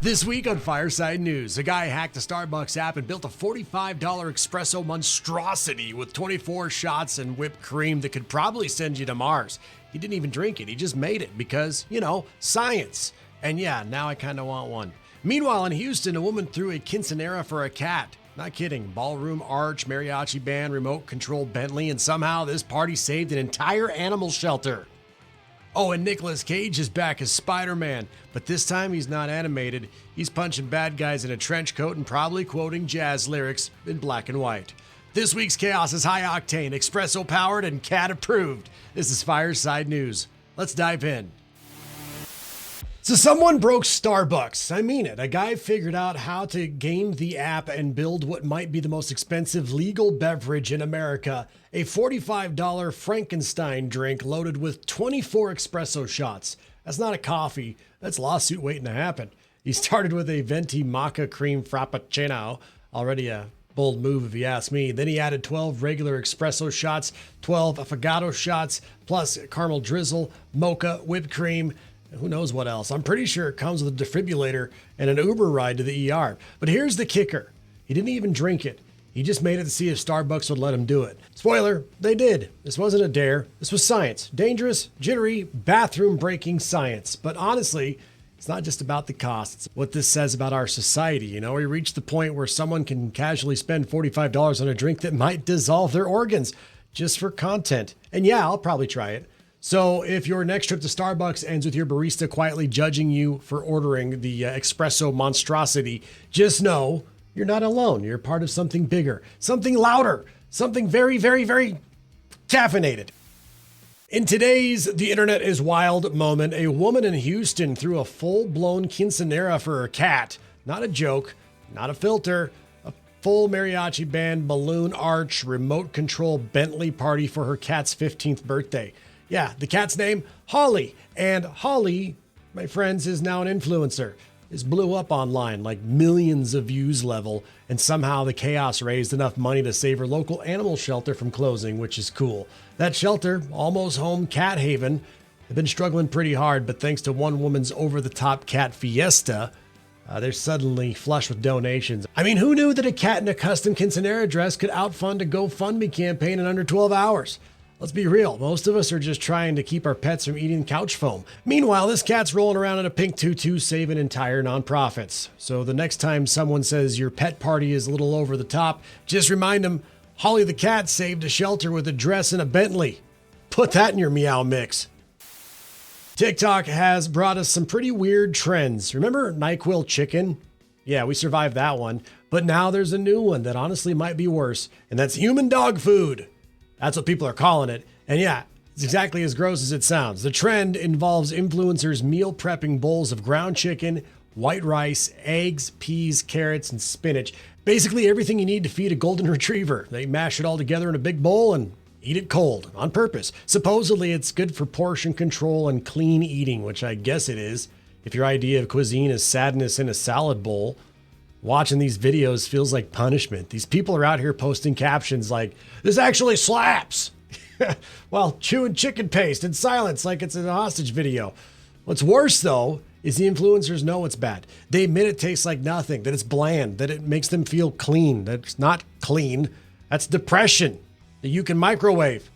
This week on Fireside News, a guy hacked the Starbucks app and built a $45 espresso monstrosity with 24 shots and whipped cream that could probably send you to Mars. He didn't even drink it. He just made it because, science. And yeah, now I kind of want one. Meanwhile, in Houston, a woman threw a quinceañera for a cat. Not kidding. Ballroom arch, mariachi band, remote control Bentley, and somehow this party saved an entire animal shelter. Oh, and Nicolas Cage is back as Spider-Man, but this time he's not animated. He's punching bad guys in a trench coat and probably quoting jazz lyrics in black and white. This week's chaos is high octane, espresso powered, and cat approved. This is Fireside News. Let's dive in. So someone broke Starbucks. I mean it. A guy figured out how to game the app and build what might be the most expensive legal beverage in America. A $45 Frankenstein drink loaded with 24 espresso shots. That's not a coffee. That's lawsuit waiting to happen. He started with a venti maca cream frappuccino. Already a bold move if you ask me. Then he added 12 regular espresso shots, 12 affogato shots, plus caramel drizzle, mocha, whipped cream, who knows what else. I'm pretty sure it comes with a defibrillator and an Uber ride to the ER. But here's the kicker. He didn't even drink it. He just made it to see if Starbucks would let him do it. Spoiler, they did. This wasn't a dare. This was science. Dangerous, jittery, bathroom-breaking science. But honestly, it's not just about the cost. It's what this says about our society. We reached the point where someone can casually spend $45 on a drink that might dissolve their organs just for content. And yeah, I'll probably try it. So if your next trip to Starbucks ends with your barista quietly judging you for ordering the espresso monstrosity, just know you're not alone. You're part of something bigger, something louder, something very, very, very caffeinated. In today's The Internet is Wild moment, a woman in Houston threw a full-blown quinceañera for her cat. Not a joke, not a filter, a full mariachi band, balloon arch, remote control Bentley party for her cat's 15th birthday. Yeah, the cat's name, Halle. And Halle, my friends, is now an influencer. This blew up online, like millions of views level, and somehow the chaos raised enough money to save her local animal shelter from closing, which is cool. That shelter, Almost Home Cat Haven, have been struggling pretty hard, but thanks to one woman's over-the-top cat fiesta, they're suddenly flush with donations. I mean, who knew that a cat in a custom quinceañera dress could outfund a GoFundMe campaign in under 12 hours? Let's be real, most of us are just trying to keep our pets from eating couch foam. Meanwhile, this cat's rolling around in a pink tutu saving entire nonprofits. So the next time someone says your pet party is a little over the top, just remind them, Halle the cat saved a shelter with a dress and a Bentley. Put that in your meow mix. TikTok has brought us some pretty weird trends. Remember NyQuil chicken? Yeah, we survived that one. But now there's a new one that honestly might be worse, and that's human dog food. That's what people are calling it. And yeah, it's exactly as gross as it sounds. The trend involves influencers meal prepping bowls of ground chicken, white rice, eggs, peas, carrots, and spinach. Basically everything you need to feed a golden retriever. They mash it all together in a big bowl and eat it cold on purpose. Supposedly it's good for portion control and clean eating, which I guess it is. If your idea of cuisine is sadness in a salad bowl, watching these videos feels like punishment. These people are out here posting captions like, "This actually slaps," while chewing chicken paste in silence like it's a hostage video. What's worse, though, is the influencers know it's bad. They admit it tastes like nothing, that it's bland, that it makes them feel clean. That's not clean. That's depression that you can microwave.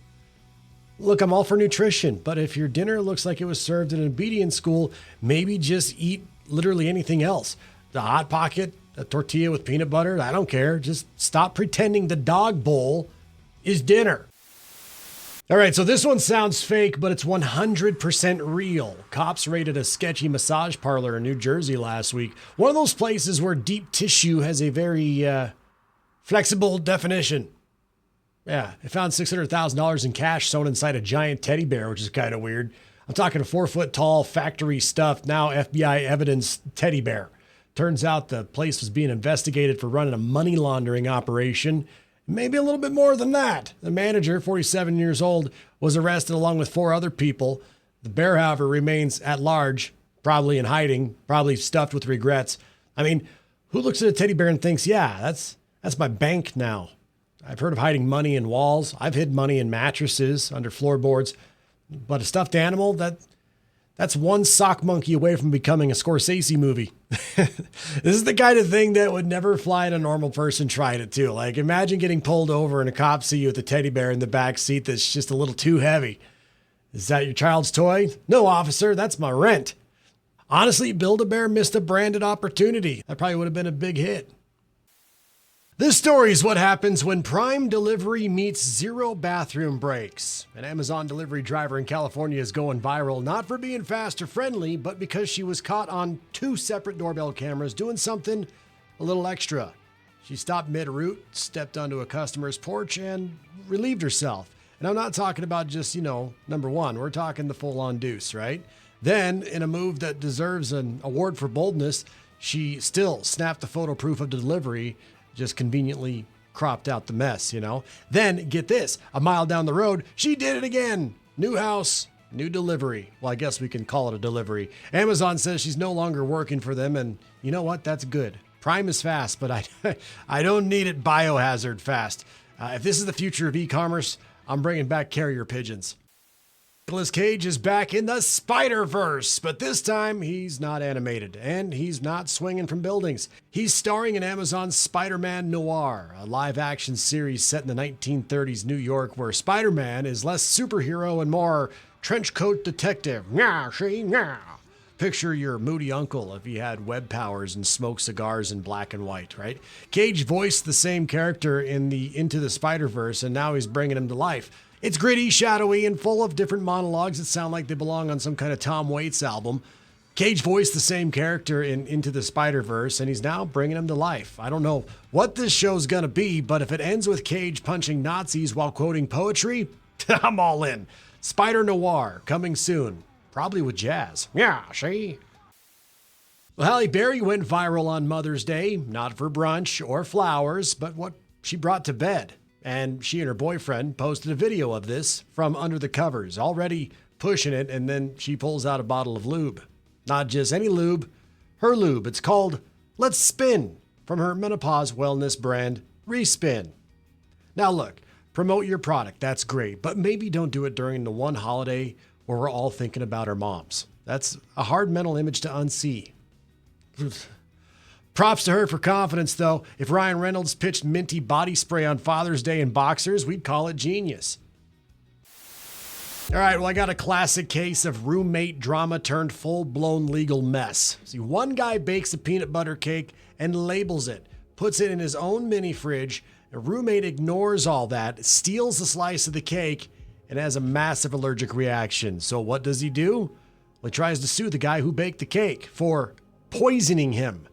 Look, I'm all for nutrition, but if your dinner looks like it was served in an obedience school, maybe just eat literally anything else. The Hot Pocket, a tortilla with peanut butter, I don't care. Just stop pretending the dog bowl is dinner. All right, so this one sounds fake, but it's 100% real. Cops raided a sketchy massage parlor in New Jersey last week. One of those places where deep tissue has a very flexible definition. Yeah, they found $600,000 in cash sewn inside a giant teddy bear, which is kind of weird. I'm talking a 4-foot-tall, factory-stuffed, now FBI evidence teddy bear. Turns out the place was being investigated for running a money laundering operation. Maybe a little bit more than that. The manager, 47 years old, was arrested along with 4 other people. The bear, however, remains at large, probably in hiding, probably stuffed with regrets. I mean, who looks at a teddy bear and thinks, yeah, that's my bank now? I've heard of hiding money in walls. I've hid money in mattresses, under floorboards. But a stuffed animal, That's one sock monkey away from becoming a Scorsese movie. This is the kind of thing that would never fly in a normal person trying it too. Like, imagine getting pulled over and a cop see you with a teddy bear in the back seat that's just a little too heavy. Is that your child's toy? No, officer, that's my rent. Honestly, Build-A-Bear missed a branded opportunity. That probably would have been a big hit. This story is what happens when Prime delivery meets zero bathroom breaks. An Amazon delivery driver in California is going viral, not for being fast or friendly, but because she was caught on 2 separate doorbell cameras doing something a little extra. She stopped mid-route, stepped onto a customer's porch, and relieved herself. And I'm not talking about just, number one. We're talking the full-on deuce, right? Then, in a move that deserves an award for boldness, she still snapped the photo proof of the delivery, just conveniently cropped out the mess, Then, get this, a mile down the road, she did it again. New house, new delivery. Well, I guess we can call it a delivery. Amazon says she's no longer working for them, and you know what? That's good. Prime is fast, but I don't need it biohazard fast. If this is the future of e-commerce, I'm bringing back carrier pigeons. Nicolas Cage is back in the Spider-Verse, but this time he's not animated and he's not swinging from buildings. He's starring in Amazon's Spider-Man Noir, a live-action series set in the 1930s New York where Spider-Man is less superhero and more trenchcoat detective. Picture your moody uncle if he had web powers and smoked cigars in black and white, right? Cage voiced the same character in the Into the Spider-Verse, and now he's bringing him to life. It's gritty, shadowy, and full of different monologues that sound like they belong on some kind of Tom Waits album. Cage voiced the same character in Into the Spider-Verse, and he's now bringing him to life. I don't know what this show's gonna be, but if it ends with Cage punching Nazis while quoting poetry, I'm all in. Spider Noir, coming soon. Probably with jazz. Yeah, see? Well, Halle Berry went viral on Mother's Day, not for brunch or flowers, but what she brought to bed. And she and her boyfriend posted a video of this from under the covers, already pushing it, and then she pulls out a bottle of lube. Not just any lube, her lube. It's called Let's Spin, from her menopause wellness brand, Respin. Now look, promote your product, that's great, but maybe don't do it during the one holiday where we're all thinking about our moms. That's a hard mental image to unsee. Props to her for confidence, though. If Ryan Reynolds pitched minty body spray on Father's Day in boxers, we'd call it genius. All right, well, I got a classic case of roommate drama turned full-blown legal mess. See, one guy bakes a peanut butter cake and labels it, puts it in his own mini fridge. A roommate ignores all that, steals a slice of the cake, and has a massive allergic reaction. So what does he do? Well, he tries to sue the guy who baked the cake for poisoning him.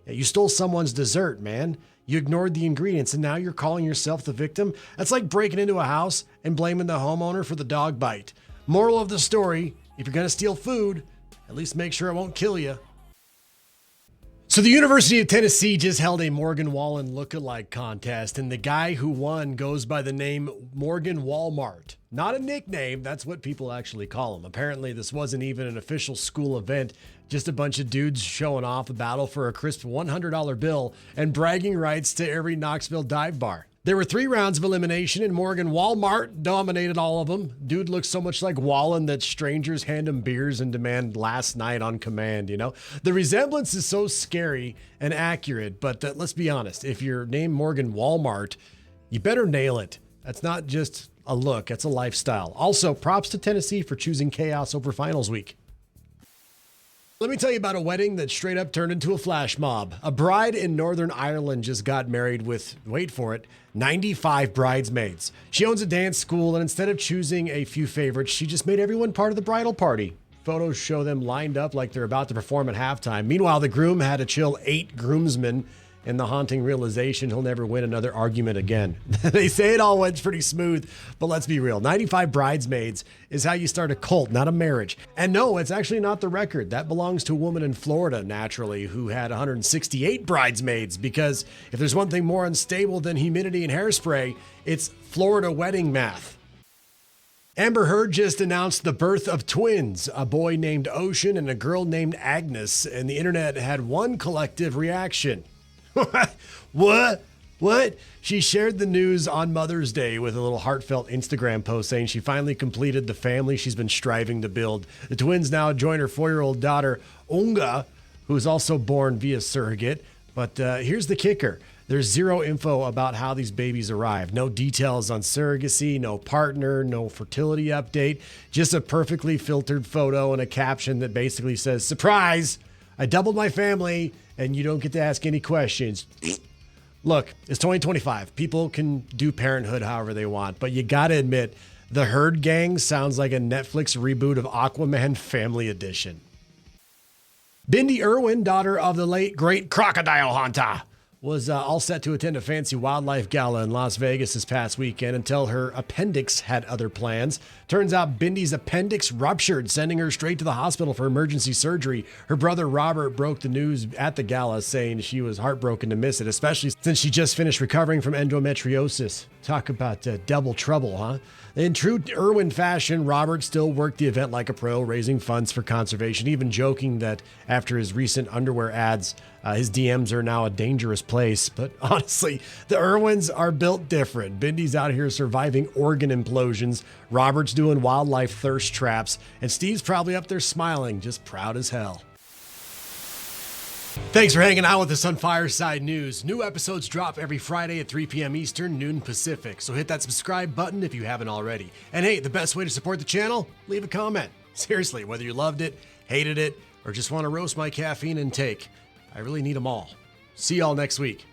You stole someone's dessert, man. You ignored the ingredients, and now you're calling yourself the victim? That's like breaking into a house and blaming the homeowner for the dog bite. Moral of the story, if you're going to steal food, at least make sure it won't kill you. So the University of Tennessee just held a Morgan Wallen Lookalike contest, and the guy who won goes by the name Morgan Walmart. Not a nickname, that's what people actually call him. Apparently this wasn't even an official school event, just a bunch of dudes showing off a battle for a crisp $100 bill and bragging rights to every Knoxville dive bar. There were 3 rounds of elimination, and Morgan Walmart dominated all of them. Dude looks so much like Wallen that strangers hand him beers and demand last night on command, The resemblance is so scary and accurate, but let's be honest. If you're named Morgan Walmart, you better nail it. That's not just a look, that's a lifestyle. Also, props to Tennessee for choosing chaos over finals week. Let me tell you about a wedding that straight up turned into a flash mob. A bride in Northern Ireland just got married with, wait for it, 95 bridesmaids. She owns a dance school, and instead of choosing a few favorites, she just made everyone part of the bridal party. Photos show them lined up like they're about to perform at halftime. Meanwhile, the groom had to chill 8 groomsmen and the haunting realization he'll never win another argument again. They say it all went pretty smooth, but let's be real. 95 bridesmaids is how you start a cult, not a marriage. And no, it's actually not the record. That belongs to a woman in Florida, naturally, who had 168 bridesmaids, because if there's one thing more unstable than humidity and hairspray, it's Florida wedding math. Amber Heard just announced the birth of twins, a boy named Ocean and a girl named Agnes, and the internet had one collective reaction. What? What? She shared the news on Mother's Day with a little heartfelt Instagram post saying she finally completed the family she's been striving to build. The twins now join her 4-year-old daughter, Onga, who is also born via surrogate. But here's the kicker. There's zero info about how these babies arrived. No details on surrogacy, no partner, no fertility update. Just a perfectly filtered photo and a caption that basically says, "Surprise! I doubled my family and you don't get to ask any questions." Look, it's 2025. People can do parenthood however they want, but you gotta admit, the Herd Gang sounds like a Netflix reboot of Aquaman Family Edition. Bindi Irwin, daughter of the late great crocodile hunter, was all set to attend a fancy wildlife gala in Las Vegas this past weekend until her appendix had other plans. Turns out Bindi's appendix ruptured, sending her straight to the hospital for emergency surgery. Her brother Robert broke the news at the gala, saying she was heartbroken to miss it, especially since she just finished recovering from endometriosis. Talk about double trouble, huh? In true Irwin fashion, Robert still worked the event like a pro, raising funds for conservation, even joking that after his recent underwear ads, his DMs are now a dangerous place. But honestly, the Irwins are built different. Bindi's out here surviving organ implosions, Robert's doing wildlife thirst traps, and Steve's probably up there smiling, just proud as hell. Thanks for hanging out with us on Fireside News. New episodes drop every Friday at 3 p.m. Eastern, noon Pacific. So hit that subscribe button if you haven't already. And hey, the best way to support the channel? Leave a comment. Seriously, whether you loved it, hated it, or just want to roast my caffeine intake, I really need them all. See y'all next week.